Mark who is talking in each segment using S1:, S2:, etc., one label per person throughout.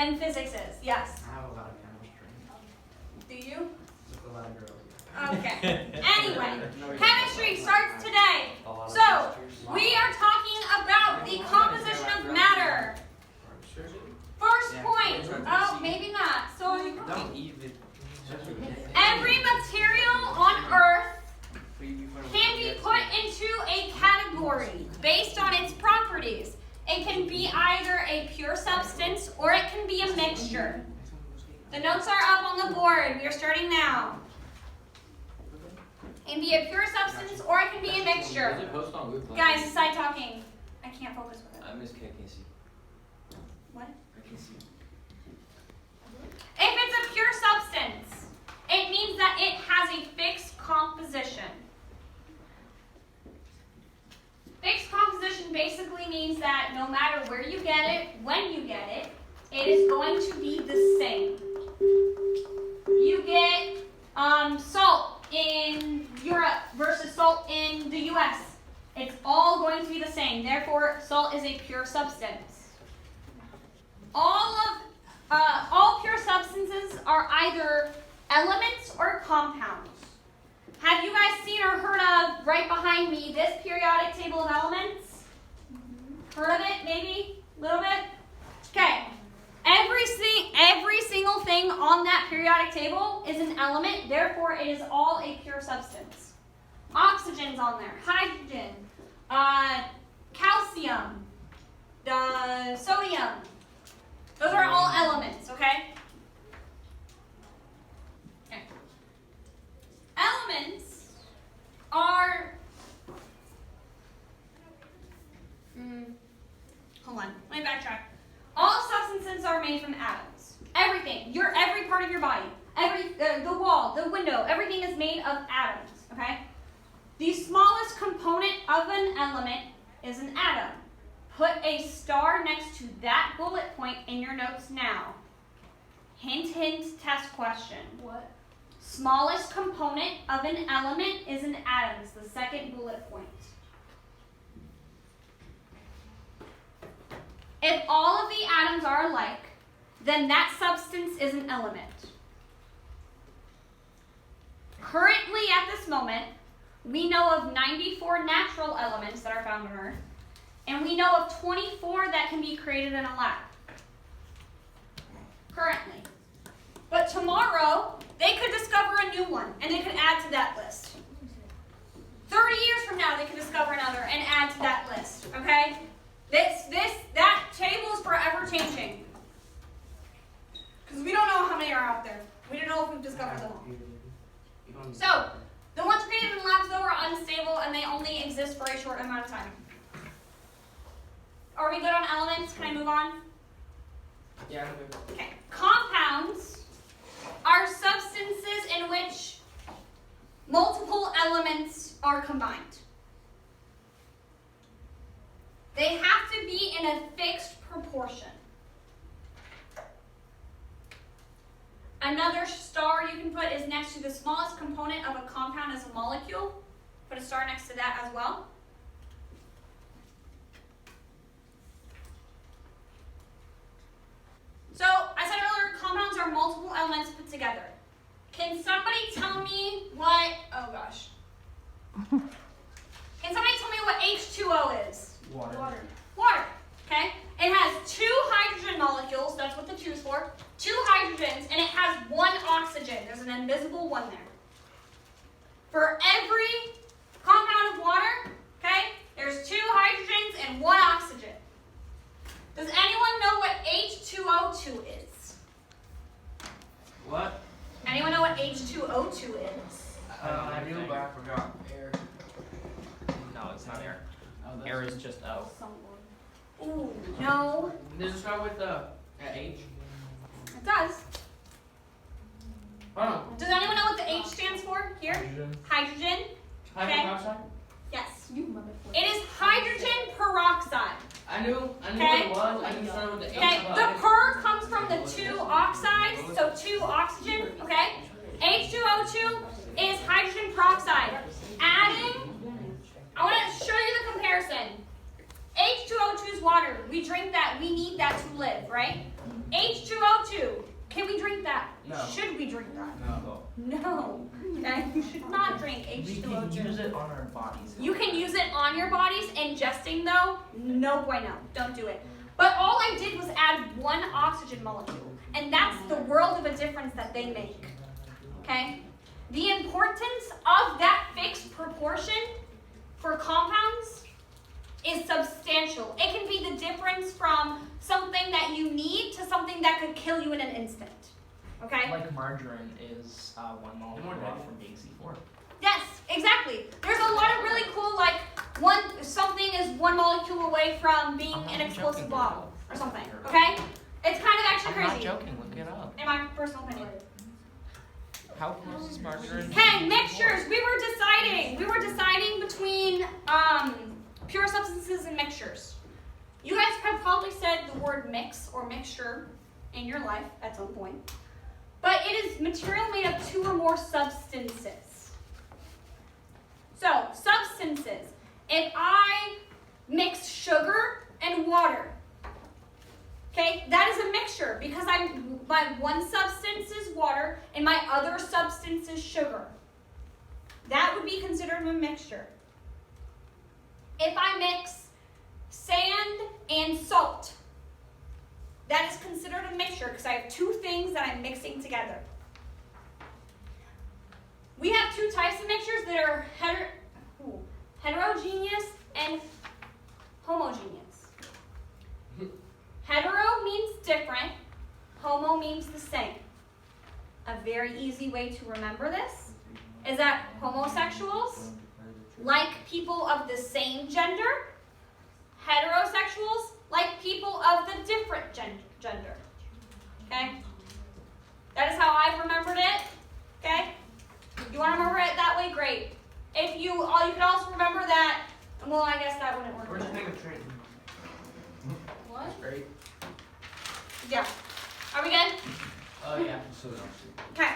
S1: And physics is, yes.
S2: I have a lot of chemistry.
S1: Do you?
S2: With a lot of girls.
S1: Okay. Anyway, chemistry starts today. So, we are talking about the composition of matter. First point. Oh, maybe not. So,
S2: Don't even.
S1: every material on Earth can be put into a category based on its properties. It can be either a pure substance or it can be a mixture. The notes are up on the board. We are starting now. It can be a pure substance or it can be a mixture. Guys, aside talking. I can't focus with it.
S3: I miss K. I can see.
S1: What?
S3: I can see.
S1: If it's a pure substance, it means that it has a fixed composition. Fixed composition basically means that no matter where you get it, when you get it, it is going to be the same. You get salt in Europe versus salt in the US. It's all going to be the same. Therefore, salt is a pure substance. All pure substances are either elements or compounds. Have you guys seen or heard of, right behind me, this periodic table of elements? Heard of it, maybe? A little bit? Okay. Every single thing on that periodic table is an element, therefore it is all a pure substance. Oxygen's on there, hydrogen, calcium, sodium. Those are all elements, okay? Okay. Elements are, hold on, let me backtrack. All substances are made from atoms. Everything, every part of your body, the wall, the window, everything is made of atoms, okay? The smallest component of an element is an atom. Put a star next to that bullet point in your notes now. Hint, hint, test question.
S4: What?
S1: Smallest component of an element is an atom. It's the second bullet point. If all of the atoms are alike, then that substance is an element. Currently, at this moment, we know of 94 natural elements that are found on Earth, and we know of 24 that can be created in a lab. Currently. But tomorrow, they could discover a new one, and they could add to that list. 30 years from now, they could discover another and add to that list, okay? That table is forever changing. Because we don't know how many are out there. We don't know if we've discovered them all. So, the ones created in labs, though, are unstable, and they only exist for a short amount of time. Are we good on elements? Can I move on?
S2: Yeah.
S1: Okay. Compounds are substances in which multiple elements are combined. They have to be in a fixed proportion. Another star you can put is next to the smallest component of a compound as a molecule. Put a star next to that as well. So, I said earlier, compounds are multiple elements put together. Can somebody tell me what, oh gosh. Can somebody tell me what H2O is?
S2: Water.
S1: Water, okay? It has 2 hydrogen molecules, that's what the 2 is for. 2 hydrogens, and it has 1 oxygen. There's an invisible 1 there. For every compound of water, okay, there's 2 hydrogens and 1 oxygen. Does anyone know what H2O2 is?
S2: What?
S1: Anyone know what H2O2 is?
S2: I knew, but I forgot.
S3: Air.
S5: No, it's not air.
S2: Oh, that's
S5: Air is just O.
S1: Ooh, no.
S2: Does it start with the H?
S1: It does.
S2: Oh.
S1: Does anyone know what the H stands for here? Hydrogen.
S2: Hydrogen peroxide?
S1: Yes.
S4: You motherfucker.
S1: It is hydrogen peroxide.
S2: I knew
S1: Okay.
S2: what it was. I knew it started with the H.
S1: Okay,
S2: but
S1: the
S2: I didn't-
S1: per comes from the 2 oxides, so 2 oxygen, okay? H2O2 is hydrogen peroxide. Adding, I want to show you the comparison. H2O2 is water. We drink that, we need that to live, right? H2O2. Can we drink that?
S2: No.
S1: Should we drink that?
S2: No.
S1: No. Okay, you should not drink
S5: We can
S1: H2O2.
S5: use it on our bodies.
S1: You can use it on your bodies. Ingesting though, no bueno. Don't do it. But all I did was add one oxygen molecule. And that's the world of a difference that they make. Okay? The importance of that fixed proportion for compounds is substantial. It can be the difference from something that you need to something that could kill you in an instant. Okay?
S5: Like margarine is one molecule off from being C4.
S1: Yes, exactly. There's a lot of really cool, like, something is one molecule away from being an explosive bomb or something. Okay? It's kind of actually
S5: I'm not
S1: crazy.
S5: joking, look it up.
S1: In my personal opinion.
S5: How close is margarine?
S1: Okay, mixtures. We were deciding between pure substances and mixtures. You guys have probably said the word mix or mixture in your life at some point. But it is material made of two or more substances. So, substances. If I mix sugar and water, okay, that is a mixture because my one substance is water and my other substance is sugar. That would be considered a mixture. If I mix sand and salt, that is considered a mixture because I have two things that I'm mixing together. We have two types of mixtures that are heterogeneous and homogeneous. Hetero means different, homo means the same. A very easy way to remember this is that homosexuals like people of the same gender, heterosexuals like people of the different gender. Okay? That is how I've remembered it. Okay? You want to remember it that way? Great. If you can also remember that, well, I guess that wouldn't work.
S2: Where's the thing of train?
S1: What?
S2: That's great.
S1: Yeah. Are we good?
S2: Oh, yeah.
S1: Okay.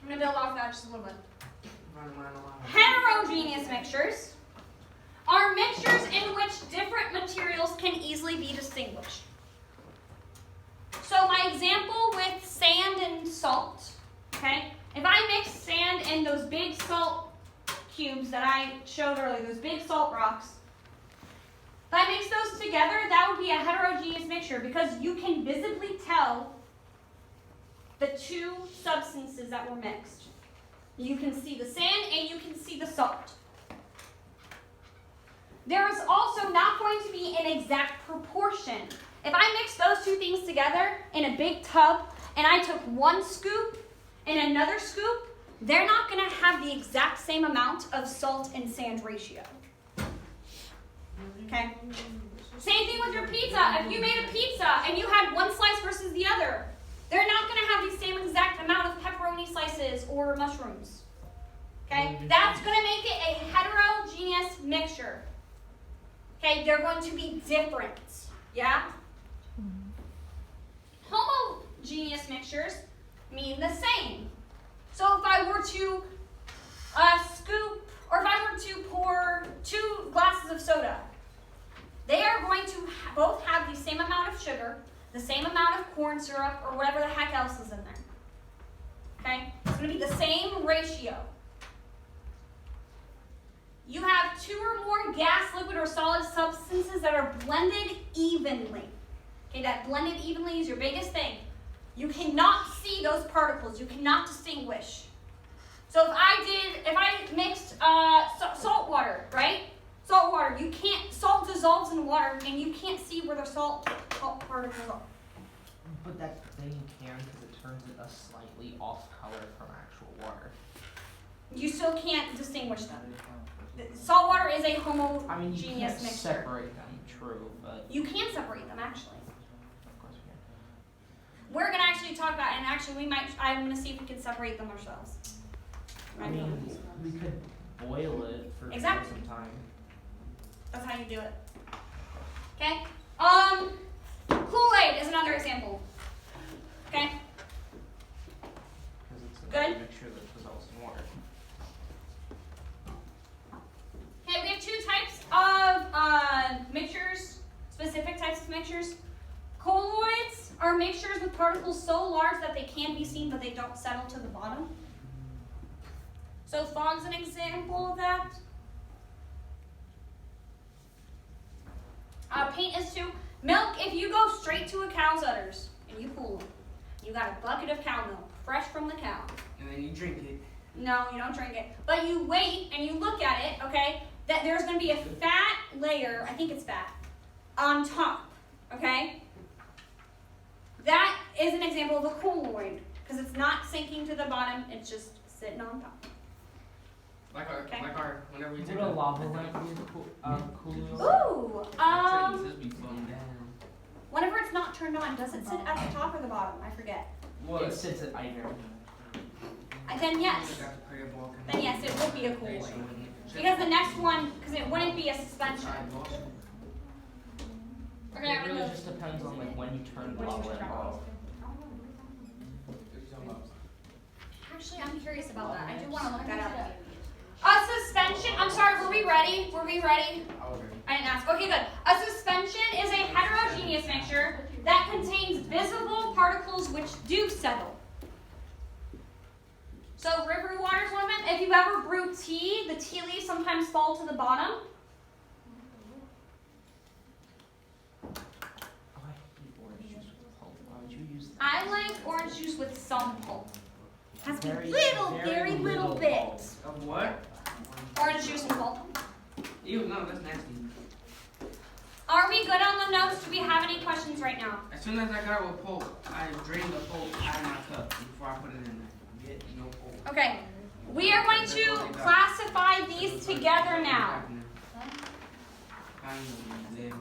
S1: I'm going to build off that just a little bit.
S2: Run.
S1: Heterogeneous mixtures are mixtures in which different materials can easily be distinguished. So my example with sand and salt, okay? If I mix sand and those big salt cubes that I showed earlier, those big salt rocks, if I mix those together, that would be a heterogeneous mixture because you can visibly tell the two substances that were mixed. You can see the sand and you can see the salt. There is also not going to be an exact proportion. If I mix those two things together in a big tub and I took one scoop and another scoop, they're not going to have the exact same amount of salt and sand ratio. Okay? Same thing with your pizza. If you made a pizza and you had one slice versus the other, they're not going to have the same exact amount of pepperoni slices or mushrooms. Okay? That's going to make it a heterogeneous mixture. Okay? They're going to be different. Yeah? Homogeneous mixtures mean the same. So if I were to scoop, or if I were to pour 2 glasses of soda, they are going to both have the same amount of sugar, the same amount of corn syrup, or whatever the heck else is in there. Okay? It's going to be the same ratio. You have 2 or more gas, liquid, or solid substances that are blended evenly. Okay, that blended evenly is your biggest thing. You cannot see those particles. You cannot distinguish. So if I mixed salt water, right? Salt water, salt dissolves in water and you can't see where the salt particles are.
S5: But that thing can because it turns it a slightly off color from actual water.
S1: You still can't distinguish them. Salt water is a homogeneous
S5: I mean, you can't
S1: mixture.
S5: separate them, true, but...
S1: You can separate them, actually.
S5: Of course we can.
S1: We're going to actually talk about, and actually I'm going to see if we can separate them ourselves.
S5: I mean, we could boil it for
S1: Exactly.
S5: some time.
S1: That's how you do it. Okay? Kool-Aid is another example. Okay?
S5: Because it's
S1: Good.
S5: a mixture that dissolves in water.
S1: Okay, we have 2 types of mixtures, specific types of mixtures. Colloids are mixtures with particles so large that they can be seen but they don't settle to the bottom. So fog's an example of that. Paint is too. Milk, if you go straight to a cow's udders and you pull them, you got a bucket of cow milk, fresh from the cow.
S2: And then you drink it.
S1: No, you don't drink it. But you wait and you look at it, okay, that there's going to be a fat layer, I think it's fat, on top, okay? That is an example of a colloid, because it's not sinking to the bottom, it's just sitting on top. Okay.
S2: Like our, whenever we
S5: Would
S2: take
S5: a lava lamp be a colloid?
S1: Ooh,
S2: This be floating down.
S1: whenever it's not turned on, does it sit at the top or the bottom? I forget.
S5: It sits at either.
S1: Then yes. Then yes, it would be a colloid. Because the next one, because it wouldn't be a suspension. We're gonna
S5: It really
S1: remove.
S5: just depends on like when you turn the lava lamp off.
S1: Actually, I'm curious about that. I do want to look that up. A suspension. I'm sorry. Were we ready? Were we ready? I didn't ask. Okay, good. A suspension is a heterogeneous mixture that contains visible particles which do settle. So river water is one of them. If you ever brew tea, the tea leaves sometimes fall to the bottom.
S5: Oh, I hate orange juice with pulp. Why would you use that?
S1: I like orange juice with some pulp. Has a
S5: Very,
S1: very little bit.
S5: pulp.
S2: Of what?
S1: Orange juice and pulp.
S2: Ew, no, that's nasty.
S1: Are we good on the notes? Do we have any questions right now?
S2: As soon as I got it with pulp, I drained the pulp out of my cup before I put it in there. Get no pulp.
S1: Okay. We are going to classify these together now.
S2: Kind of,